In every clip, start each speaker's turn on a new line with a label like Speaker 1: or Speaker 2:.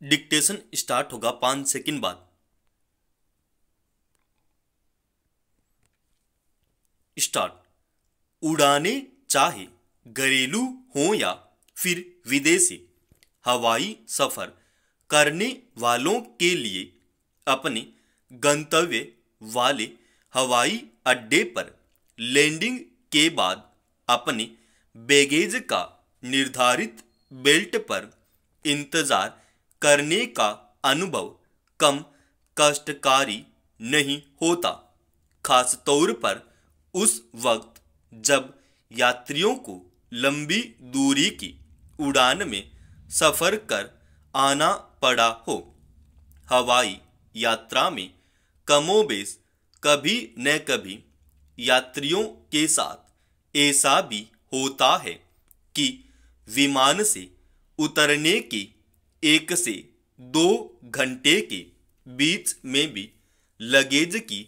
Speaker 1: Dictation start होगा 5 second बाद। Start. उड़ाने चाहे घरेलू हो या फिर विदेशी, हवाई सफर करने वालों के लिए अपने गंतव्य वाले हवाई अड्डे पर लैंडिंग के बाद अपने बैगेज का निर्धारित बेल्ट पर इंतजार करने का अनुभव कम कष्टकारी नहीं होता, खास तौर पर उस वक्त जब यात्रियों को लंबी दूरी की उड़ान में सफर कर आना पड़ा हो। हवाई यात्रा में कमोबेश कभी न कभी यात्रियों के साथ ऐसा भी होता है कि विमान से उतरने के 1 से 2 घंटे के बीच में भी लगेज की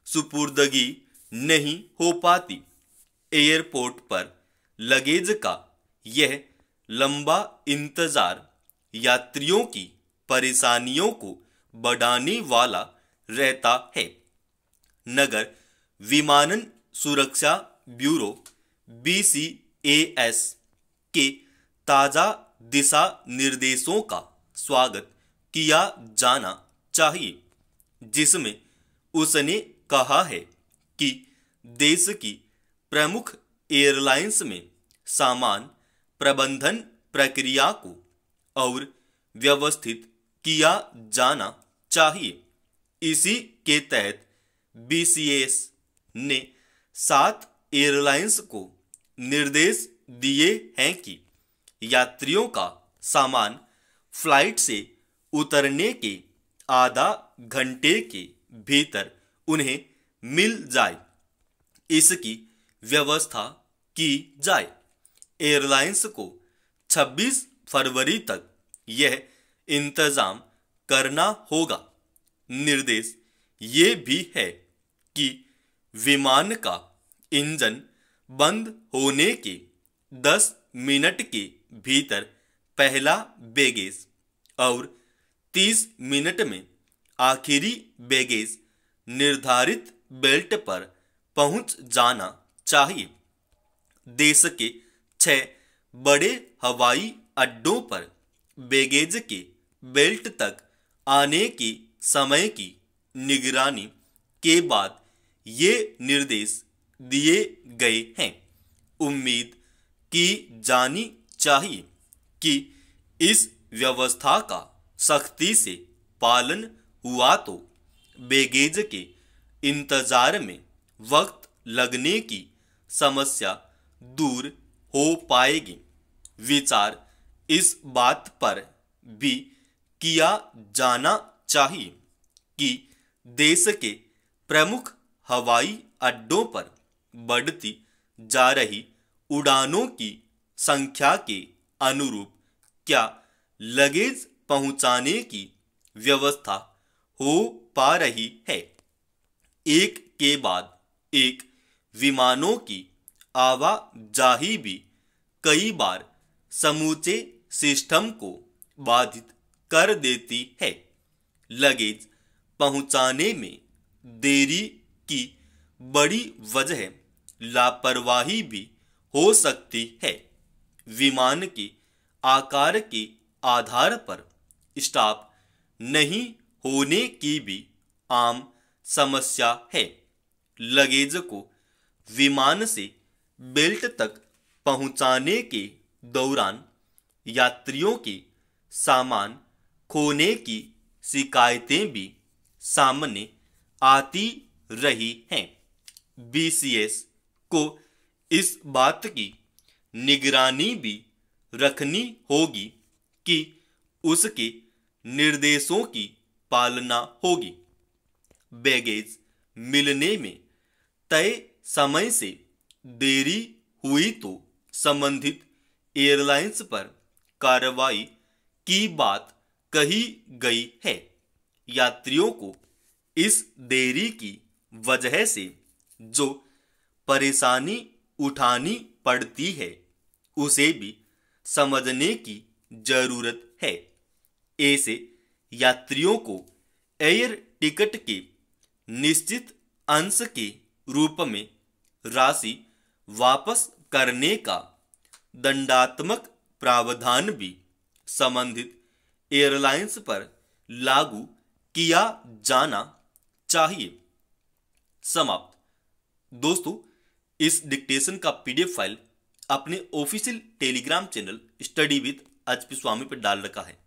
Speaker 1: सुपुर्दगी नहीं हो पाती। एयरपोर्ट पर लगेज का यह लंबा इंतजार यात्रियों की परेशानियों को बढ़ाने वाला रहता है। नगर विमानन सुरक्षा ब्यूरो BCAS के ताजा दिशा निर्देशों का स्वागत किया जाना चाहिए, जिसमें उसने कहा है कि देश की प्रमुख एयरलाइंस में सामान प्रबंधन प्रक्रिया को और व्यवस्थित किया जाना चाहिए। इसी के तहत BCAS ने 7 एयरलाइंस को निर्देश दिए हैं कि यात्रियों का सामान फ्लाइट से उतरने के आधा घंटे के भीतर उन्हें मिल जाए, इसकी व्यवस्था की जाए। एयरलाइंस को 26 फरवरी तक यह इंतजाम करना होगा। निर्देश ये भी है कि विमान का इंजन बंद होने के 10 मिनट के भीतर पहला बैगेज और 30 मिनट में आखिरी बैगेज निर्धारित बेल्ट पर पहुंच जाना चाहिए। देश के 6 बड़े हवाई अड्डों पर बैगेज के बेल्ट तक आने के समय की निगरानी के बाद ये निर्देश दिए गए हैं। उम्मीद की जानी चाहिए कि इस व्यवस्था का सख्ती से पालन हुआ तो बैगेज के इंतजार में वक्त लगने की समस्या दूर हो पाएगी। विचार इस बात पर भी किया जाना चाहिए कि देश के प्रमुख हवाई अड्डों पर बढ़ती जा रही उड़ानों की संख्या के अनुरूप क्या लगेज पहुंचाने की व्यवस्था हो पा रही है। एक के बाद एक विमानों की आवाजाही भी कई बार समूचे सिस्टम को बाधित कर देती है। लगेज पहुंचाने में देरी की बड़ी वजह लापरवाही भी हो सकती है। विमान के आकार के आधार पर स्टाफ नहीं होने की भी आम समस्या है। लगेज को विमान से बेल्ट तक पहुंचाने के दौरान यात्रियों के सामान खोने की शिकायतें भी सामने आती रही हैं। BCAS को इस बात की निगरानी भी रखनी होगी कि उसके निर्देशों की पालना होगी। बैगेज मिलने में तय समय से देरी हुई तो संबंधित एयरलाइंस पर कार्रवाई की बात कही गई है। यात्रियों को इस देरी की वजह से जो परेशानी उठानी पड़ती है उसे भी समझने की जरूरत है। ऐसे यात्रियों को एयर टिकट के निश्चित अंश के रूप में राशि वापस करने का दंडात्मक प्रावधान भी संबंधित एयरलाइंस पर लागू किया जाना चाहिए। समाप्त। दोस्तों, इस डिक्टेशन का पीडीएफ फाइल अपने official Telegram channel study with HP Swami पर डाल रखा है।